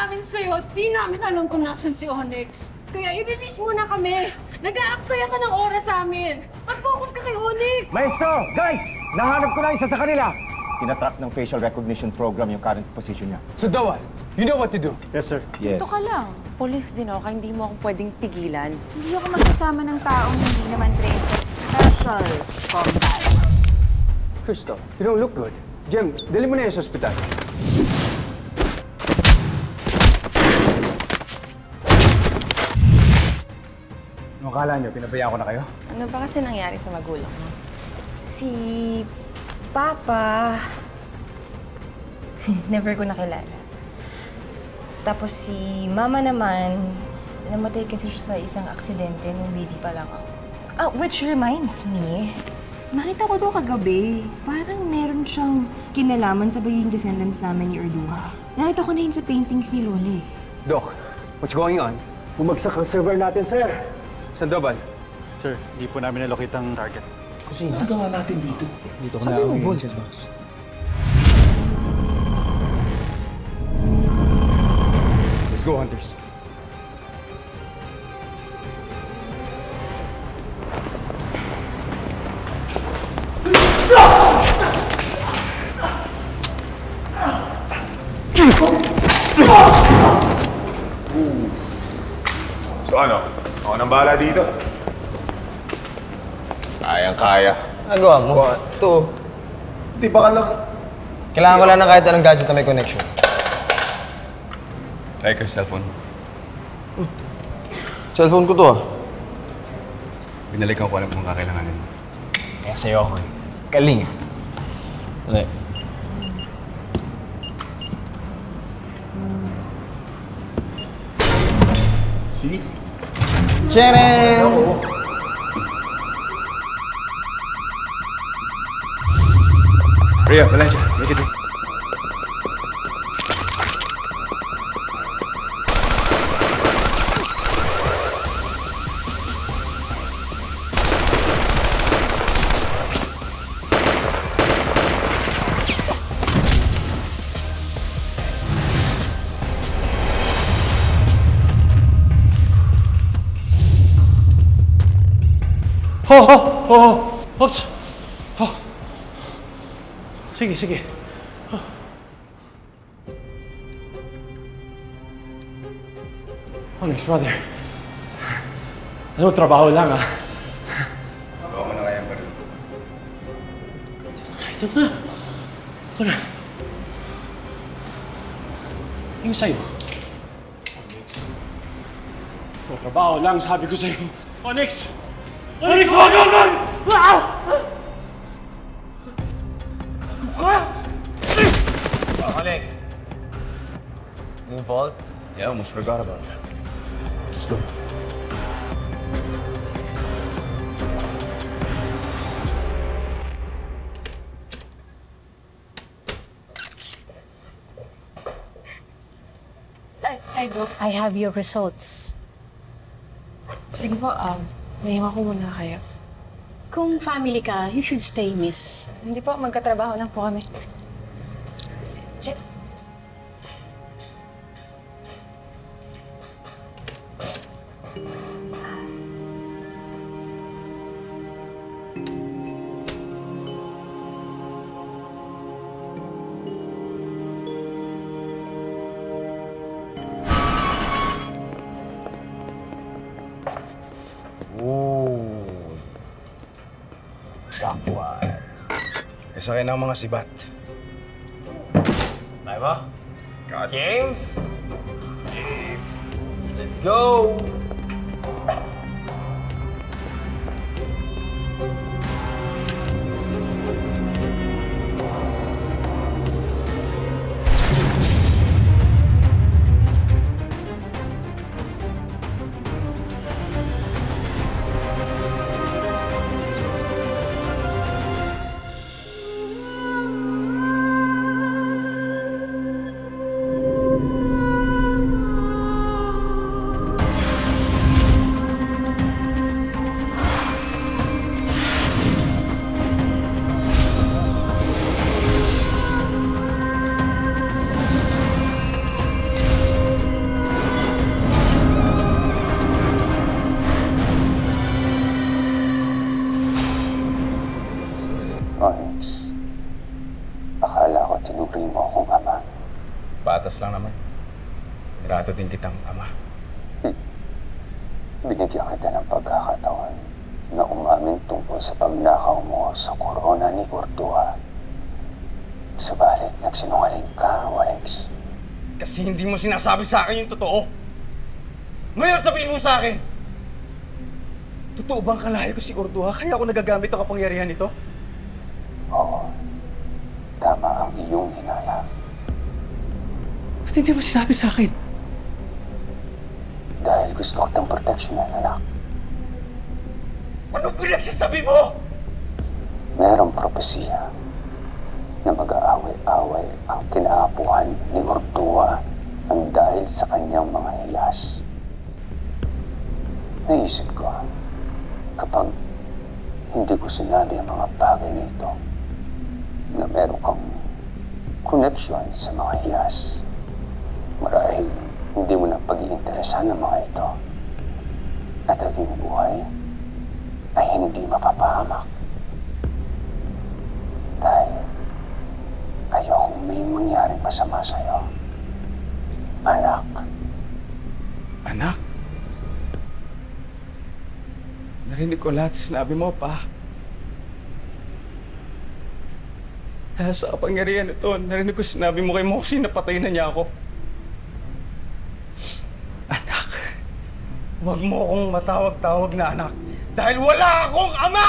namin sa'yo, di namin alam kung nasan si Onyx. Kaya i-release muna kami. Nag-aaksaya ka ng oras sa amin. Mag-focus ka kay Onyx! Maestro! Guys! Nahanap ko na isa sa kanila! Tinatrack ng facial recognition program yung current position niya. So, Dawal, you know what to do? Yes, sir. Yes. Ito ka lang. Police din ako, hindi mo ako pwedeng pigilan. Hindi ako magsasama ng taong hindi naman trained sa special combat. Cristo, you don't look good. Jem, dali mo na yung sa ospital. Ano akala niyo? Pinabayaan ko na kayo? Ano ba kasi nangyari sa magulang mo? Si Papa, never ko nakilala. Tapos si Mama naman, namatay kasi siya sa isang aksidente nung baby pa lang ako. Which reminds me, nakita ko to kagabi. Parang meron siyang kinalaman sa pagiging descendants namin ni Erduha. Nakita ko na yun sa paintings ni Loli. Doc, what's going on? Bumagsak ang server natin, sir. Sandoval. Sir, hindi po namin nalokit ang target. Kusina? Ano gawa natin dito? Dito ko Sabi na mo, Vault. Let's go, hunters. So ano? Ako nang bahala dito. Kayang-kaya. Nagawa mo? Ito. Di ba ka lang... Kailangan ko lang ng kahit anong gadget na may connection. Like your cellphone. Cellphone ko to ah. Binalikan ko alam kung kakailanganin mo. Kaya sa'yo ako eh. Galing ah. Okay. See? Tcharam! Rhea, Valencia, make it in. Oops! Sige, sige. Onyx, brother. Ano, trabaho lang, ah. Gawa mo na kaya ang baril. Ito na. Ito na. Yung sa'yo. Onyx. Ito, trabaho lang, sabi ko sa'yo. Onyx! Onyx, wag! Alex! New vault? Yeah, almost forgot about that. Let's go. I have your results. Sige po, mahiwa ko muna kayo. Kung family ka, you should stay, miss. Hindi po, magkatrabaho lang po kami. Isa kayo ng mga sibat. Tayo ba? Games? Let's go! Irato din kitang ama. Binigyan kita ng pagkakataon na umamin tungkol sa pagnakaw mo sa korona ni Ordua. Subalit, nagsinungaling ka, Alex. Kasi hindi mo sinasabi sa akin yung totoo. Ngayon sabihin mo sa akin! Totoo bang kalahi ko si Ordua kaya ako nagagamit ang kapangyarihan nito? Oo. Tama ang iyong hinala. Ba't hindi mo sinabi sa akin? Dahil gusto kitang proteksyonan, anak. Anong pinagsasabi mo? Merong propesiya na mag-aaway-away ang kinaapuhan ni Ordua ang dahil sa kanyang mga hiyas. Naisip ko, kapag hindi ko sinabi ang mga bagay na ito, na meron kang connection sa mga hiyas, marahil hindi mo na pag-iinteresan ng mga ito. At ang iyong buhay ay hindi mapapahamak. Dahil ayokong may mangyaring masama sa'yo. Anak. Anak? Narinig ko lahat sa sinabi mo, pa. Dahil sa kapangyarihan ito, narinig ko sinabi mo kay Moxie na patay na niya ako. Anak, huwag mo akong matawag-tawag na anak dahil wala akong ama!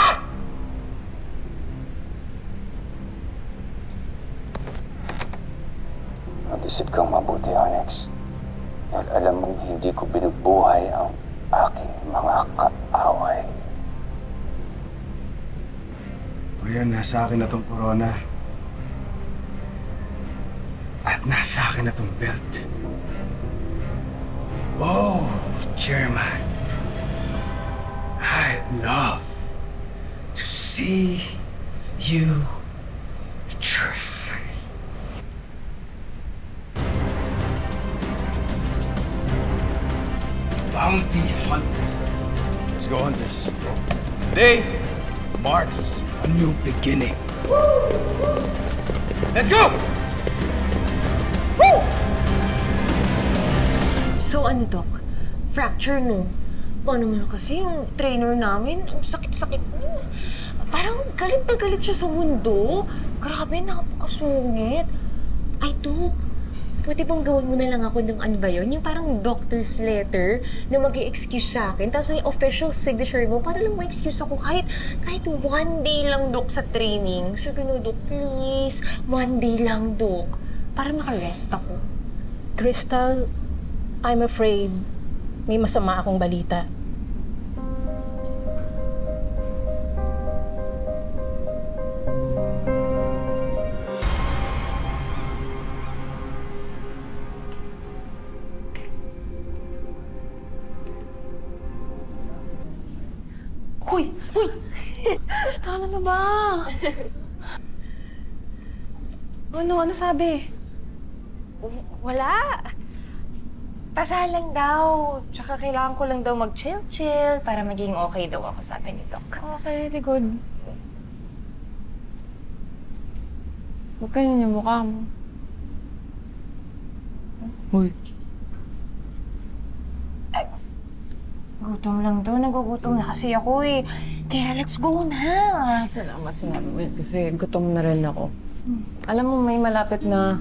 Mag-isip kang mabuti, Alex. Dahil alam mong hindi ko binubuhay ang aking mga kaaway. Ayan, nasa akin na tong corona. At nasa akin na tong belt. Oh, Chairman. I'd love to see you try. Bounty Hunter. Let's go, hunters. Today marks a new beginning. Let's go! Woo! So ano, Doc? Fracture, no? Paano naman kasi yung trainer namin, ang sakit-sakit niya. Parang galit na galit siya sa mundo. Grabe, napakasungit. Ay, Doc, pwede bang gawin mo na lang ako ng ano ba yun? Yung parang doctor's letter na mag-i-excuse sa akin. Tapos yung official signature mo para lang ma-excuse ako kahit one day lang, Doc, sa training. So, gano'n, Doc, please. One day lang, Doc. Para makarest ako. Crystal, I'm afraid may masama akong balita. Huy! Huy! Crystal, ano ba? Ano sabi? Wala. Pasalang daw. Tsaka kailangan ko lang daw mag-chill-chill para maging okay daw ako, sabi ni Doc. Okay, di good. Huwag ganyan yung mukha mo. Uy. Gutom lang daw. Nagugutom na kasi ako eh. Kaya let's go na. Salamat sinabi mo kasi gutom na rin ako. Alam mo, may malapit na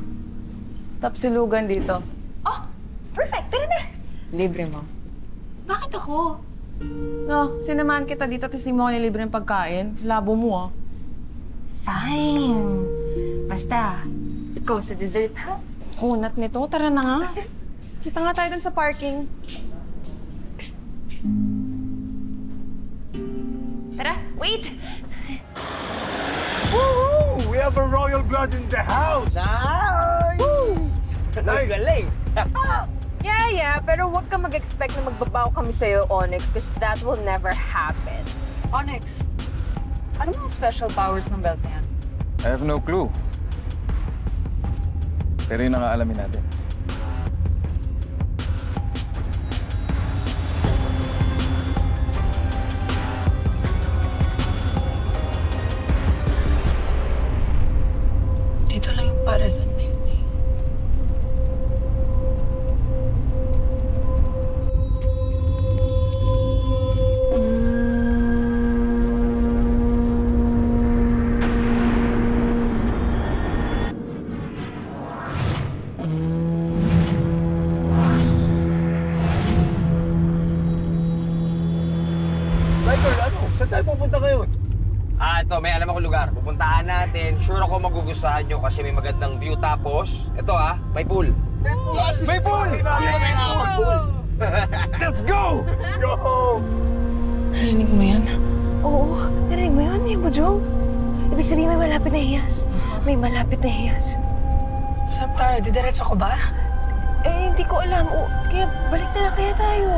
tapsilugan dito. Oh! Perfect! Tara na! Libre mo. Bakit ako? No, sinamahan kita dito tapos di mo ako nilibre ng pagkain. Labo mo, ah. Fine. Basta, ikaw sa dessert, ha? Kunat nito. Tara na nga. Kita nga tayo dun sa parking. Tara, wait! Woohoo! We have a royal blood in the house! Nice! Galing! Yeah, pero huwag ka mag-expect na magbabaw kami sa'yo, Onyx, because that will never happen. Onyx, ano mga special powers ng belt na yan? I have no clue. Pero yun ang aalamin natin. Dito lang yung parasan na yun eh. Saan tayo pupunta ngayon? Ito, may alam ako lugar. Pupuntahan natin. Sure ako magugustuhan nyo kasi may magandang view. Tapos, ito may pool. Yes, may pool! Hindi ba tayo nakakapag-pool? Let's go! Let's go! Narinig mo yan? Oo, narinig mo yun, Nemo Joe? Ibig sabihin may malapit na hiyas. May malapit na hiyas. Saan tayo? Didiretso ko ba? Eh, hindi ko alam. Kaya balik na lang kaya tayo.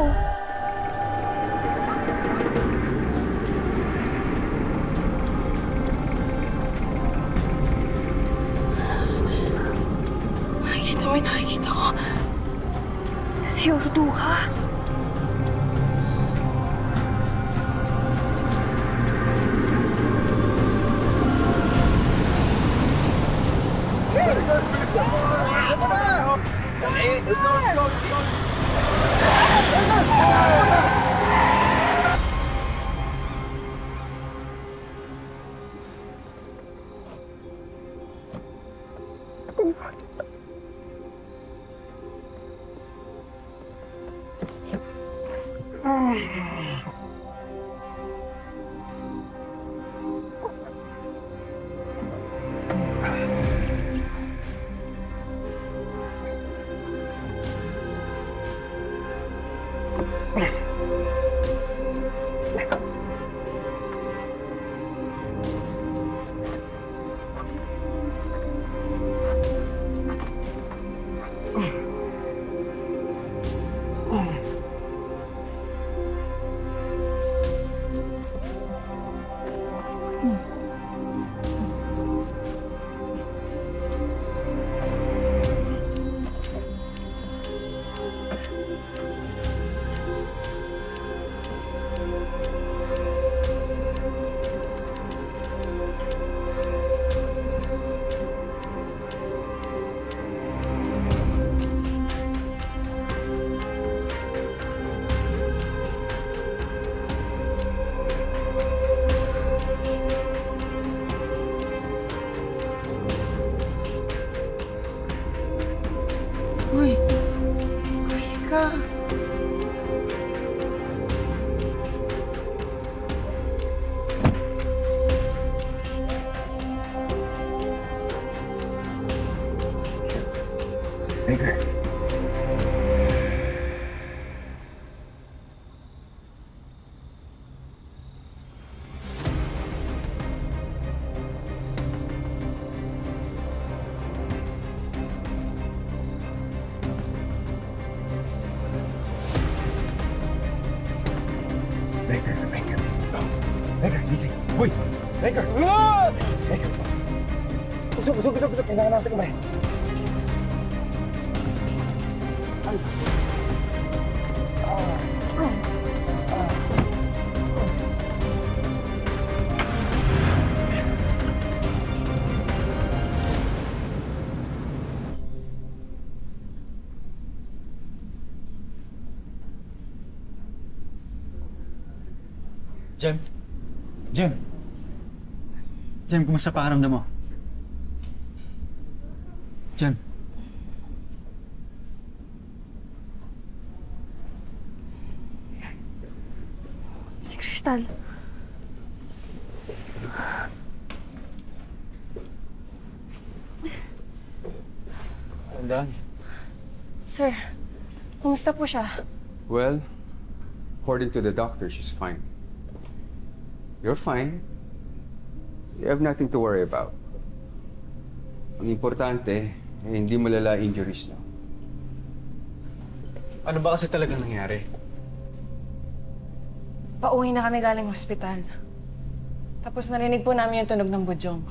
Nakikita ko. Si Orduha. Uy, crazy ka. Baker. Baker, gising. Uy! Baker! Baker! Busog! Kailangan natin kumain. Jem, kumusta pakiramdam mo? Jem. Si Crystal. Tandaan. Sir, kumusta po siya? Well, according to the doctor, she's fine. You're fine. You have nothing to worry about. Ang importante, hindi malala injuries, no? Ano ba kasi talagang nangyari? Pauwi na kami galing hospital. Tapos narinig po namin yung tunog ng budyong.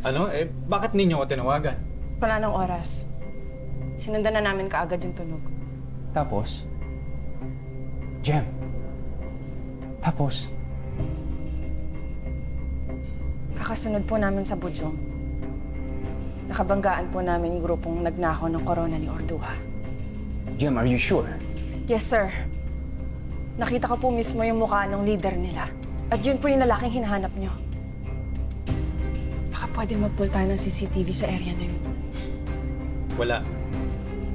Ano? Bakit ninyo ako tinawagan? Wala nang oras. Sinundan na namin kaagad yung tunog. Tapos? Jem. Tapos? Kakasunod po namin sa budyong. Nakabanggaan po namin yung grupong nagnakaw ng korona ni Orduha. Jem, are you sure? Yes, sir. Nakita ko po mismo yung mukha ng leader nila. At yun po yung lalaking hinahanap nyo. Baka pwede mag-pull tayo ng CCTV sa area na yun. Wala.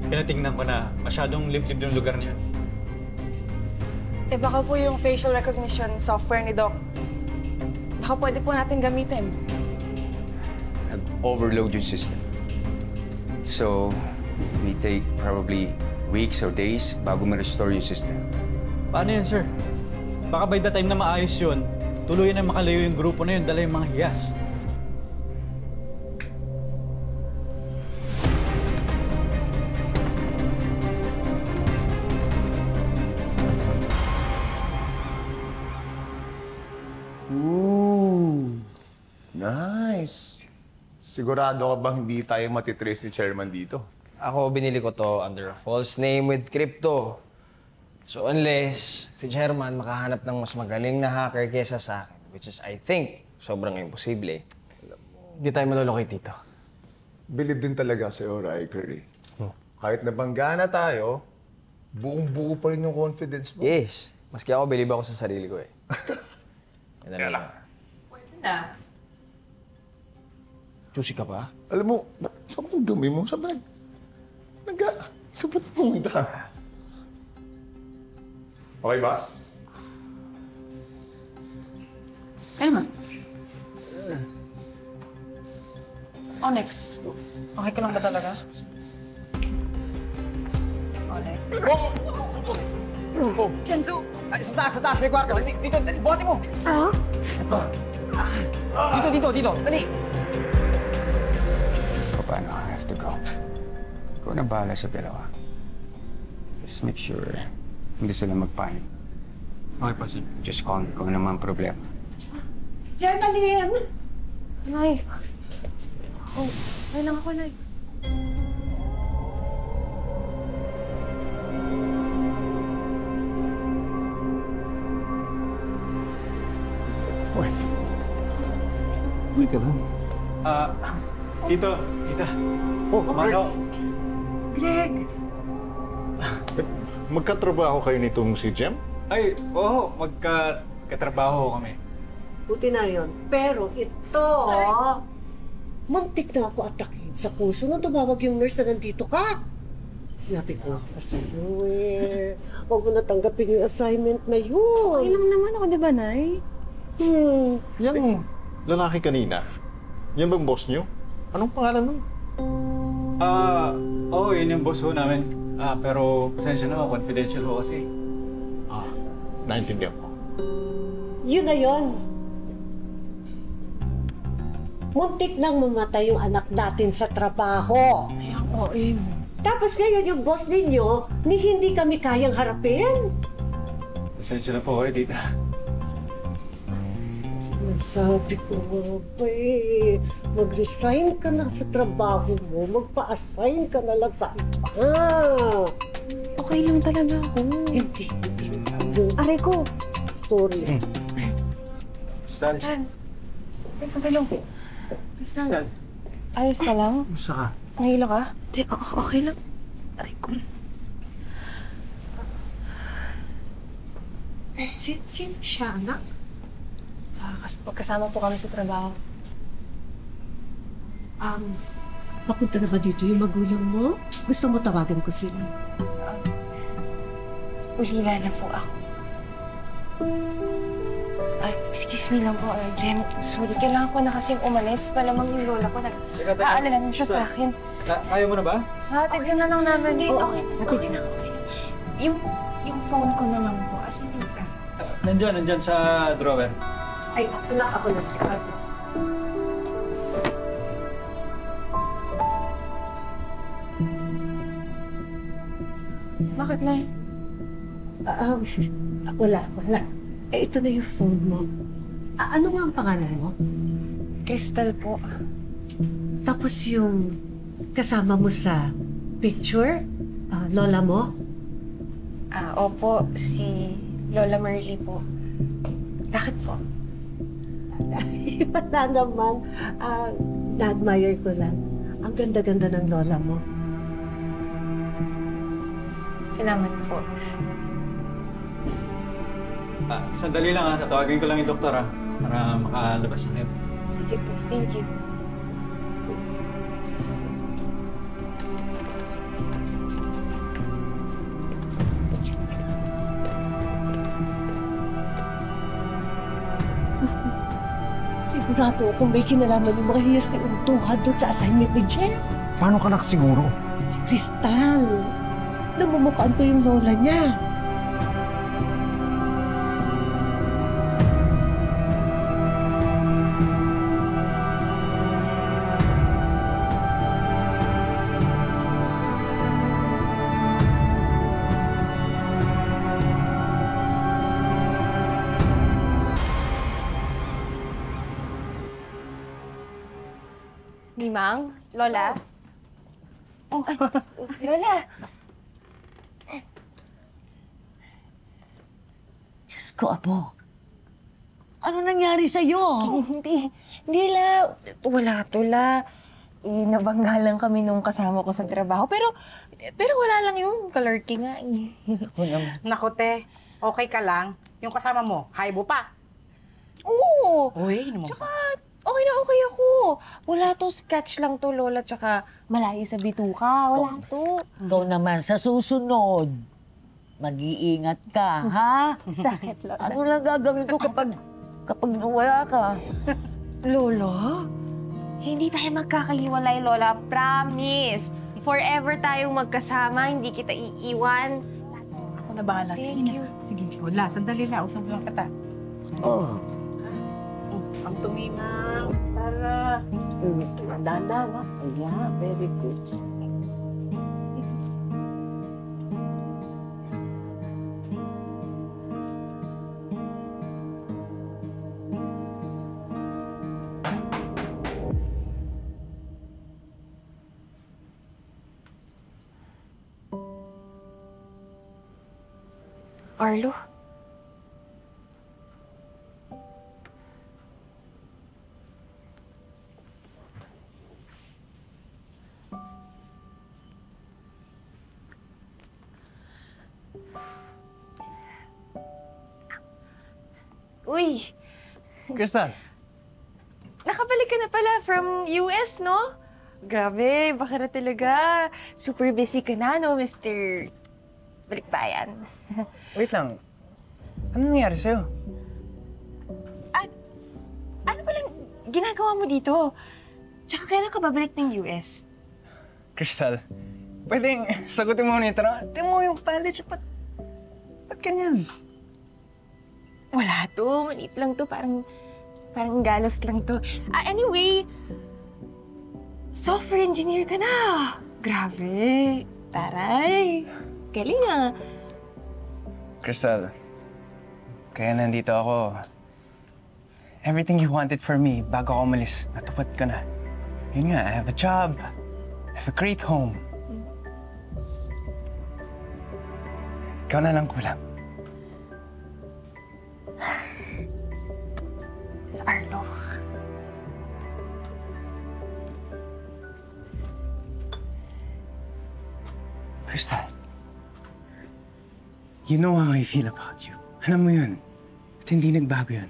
Pinatingnan ko na masyadong liblib yung lugar niya. Eh baka po yung facial recognition software ni Doc. Baka pwede po natin gamitin. Nag-overload yung system. So, may take probably weeks or days bago ma-restore yung system. Paano yun, sir? Baka by the time na maayos yun, tuluyan na makalayo yung grupo na yun, dala yung mga hiyas. Ooh, nice. Sigurado ka bang hindi tayo matitrace ni Chairman dito? Ako, binili ko to under a false name with crypto. So unless si Chairman makahanap ng mas magaling na hacker kesa sa akin, which is, I think, sobrang imposible. Hindi tayo malolocate dito. Believe din talaga sa'yo, Riker eh. Kahit nabangga na tayo, buong-buo pa rin yung confidence mo. Yes. Maski ako, believe ako sa sarili ko eh. Yan lang. Pwede na. Juicy ka pa? Alam mo, saan ang dumi mo? Saan ba saan ba pumunta? Okay ba? Ano naman? Onyx, okay ka lang ba talaga? Onyx. Kenzo! Sa taas, may kwarto. Dito, buhati mo! Dito, dali! Paano, I have to go. Ikaw na bahala sa dalawa. Just make sure hindi sila magpanik. Okay pa, sir. Just call me kung ano man problema. Jeff-Alyn! Nay. Oh, ay lang ako, Nay. Uy ka lang. Tito, tita. Oh, Mano. Greg! Magkatrabaho kayo nitong si Jem? Ay, oo. Katrabaho kami. Buti na yun. Pero ito, muntik na ako atakin sa puso nung tumawag yung nurse na nandito ka. Sinabi ko ka sa'yo eh. Huwag mo natanggapin yung assignment na yun. Okay lang naman ako, di ba, Nay? Yung lalaki kanina, yan bang boss niyo? Anong pangalan nun? Oo, yun yung boss ho namin. Pero pasensya na, confidential ho kasi. Naintindihan ko. Yun na yun. Muntik nang mamatay yung anak natin sa trabaho. Tapos ngayon yung boss ninyo, ni hindi kami kayang harapin. Pasensya na po kayo, tita. Nasabi ko ba eh, mag-resign ka na sa trabaho mo, magpa-assign ka na lang sa iba. Okay lang talaga ako. Hindi. Aray ko. Sorry. Stan. Ay, pagkalong. Stan. Ayos ka lang? Gusto ka? Nahilo ka? Di, okay lang. Aray ko. Sino siya, anak? Pagkasama po kami sa trabaho. Papunta na ba dito yung magulang mo? Gusto mo tawagan ko sila? Ulila na po ako. Excuse me lang po, Jem. Sorry, kailangan ko na kasi umalis. Palamang yung lola ko. Nag-aalala na siya sa akin. Kaya mo na ba? Hatid ka na lang namin. Hindi, okay lang. Yung phone ko na lang po. Asan yung phone? Nandyan sa drawer. Ay, ako na. Bakit, Nay? Wala. Eh, ito na yung phone mo. Ano nga ang pangalan mo? Crystal po. Tapos yung kasama mo sa picture, lola mo? Opo, si Lola Merly po. Bakit po? Wala naman. Na-admire ko lang. Ang ganda-ganda ng lola mo. Salamat po. Sandali lang tatawagin ko lang yung doktor para makalabas na kayo. Sige, please. Thank you. sigurado kung may kinalaman yung mga hiyas ni Urtuha doon sa assignment ni Jeff. Paano ka nakasiguro? Si Crystal. Namumukhaan ko yung lola niya. Nimang? Lola? Oh, Lola! Diyos ko, Apo. Ano nangyari sa'yo? Hindi la. Wala to la. Nabangga lang kami nung kasama ko sa trabaho. Pero wala lang yung ka-lurking nga eh. Naku, te. Okay ka lang? Yung kasama mo, haibo pa. Oo! Uy, naman. Tsaka, okay na okay ako. Wala to, sketch lang to, Lola. Tsaka, malayo sa bituka. Wala to. Ikaw naman, sa susunod, mag-iingat ka, ha? Sakit, Lola. Ano lang gagawin ko kapag nawala ka? Lola? Hindi tayo magkakahiwalay, Lola. Promise. Forever tayong magkasama. Hindi kita iiwan. Ako na bahala. Sige na. Sige, wala. Sandali lang. Usap lang kita. Oh. Ang tumimang. Tara. Dahan-dahan, ha? Yeah, very good. Arlo? Uy! Crystal! Nakabalik ka na pala from US, no? Grabe, baka na talaga. Super busy ka na, no, Mr. Balikbayan? Wait lang. Ano nangyari sa'yo? Ano palang ginagawa mo dito? Tsaka kailan ka babalik ng US? Crystal, pwedeng sagutin mo muna yung tanong. Tingnan mo yung bandage. Ba't ganyan? Wala to. Maliit lang to. Parang galos lang to. Anyway, software engineer ka na. Grabe. Taray. Galing ah. Crystal, kaya nandito ako. Everything you wanted for me bago ako umalis, natupad ka na. Yun nga, I have a job. I have a great home. Ikaw na lang kulang. Arlo. Crystal, you know how I feel about you. Alam mo yun. At hindi nagbago yun.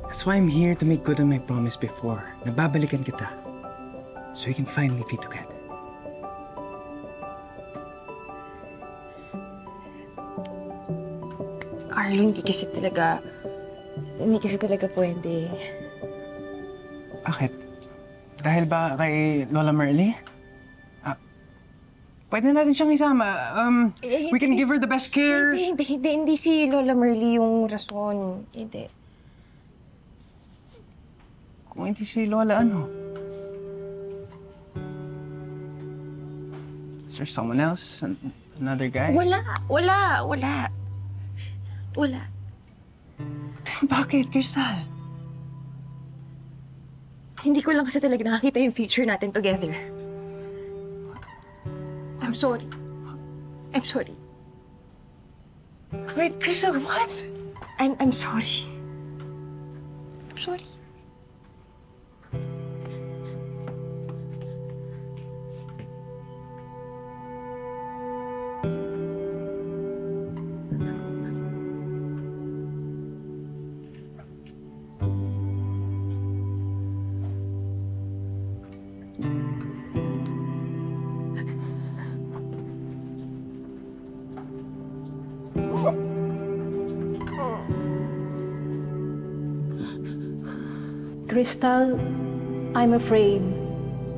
That's why I'm here to make good on my promise before. Nababalikan kita. So we can finally be together. Arlo, hindi kasi talaga pwede. Bakit? Dahil ba kay Lola Merly? Pwede natin siyang isama. We can give her the best care. Hindi si Lola Merly yung rason. Hindi. Kung hindi si Lola, ano? Is there someone else? Another guy? Wala. Bakit, Crystal? Hindi ko lang kasi talaga nakakita yung future natin together. I'm sorry. Wait, Crystal, what? I'm sorry. I'm sorry. Crystal, I'm afraid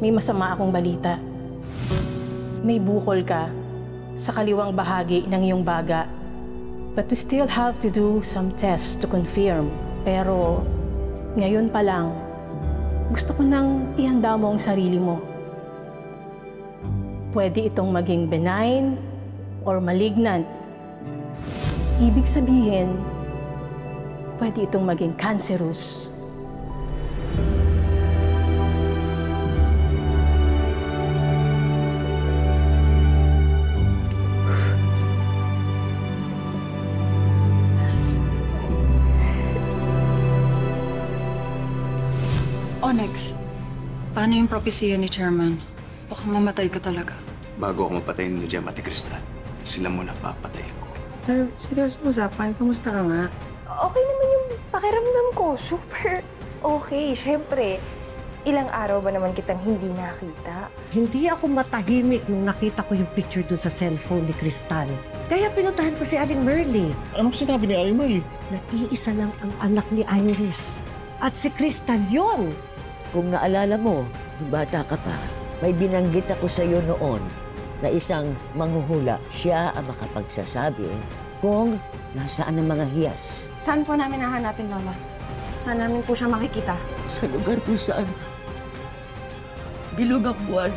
may masama akong balita. May bukol ka sa kaliwang bahagi ng iyong baga. But we still have to do some tests to confirm. Pero ngayon pa lang, gusto ko nang ihanda mo ang sarili mo. Pwede itong maging benign or malignant. Ibig sabihin, pwede itong maging cancerous. Onyx, paano yung propesya ni Chairman? Baka mamatay ka talaga. Bago ako mapatayin ni Jem at Crystal, sila muna papatayin ko. Pero seryoso usapan, kamusta ka nga? Okay naman yung pakiramdam ko. Super okay. Siyempre, ilang araw ba naman kitang hindi nakita? Hindi ako matahimik nung nakita ko yung picture dun sa cellphone ni Crystal. Kaya pinuntahan ko si Aling Merly. Anong sinabi ni Aling Merly? Nag-iisa lang ang anak ni Iris. At si Crystal yun! Kung naalala mo, nung bata ka pa, may binanggit ako sa iyo noon na isang manghuhula. Siya ang makapagsasabi kung nasaan ang mga hiyas. Saan po namin hahanapin, Lola? Saan namin po siya makikita? Sa lugar kung saan bilog ang buwan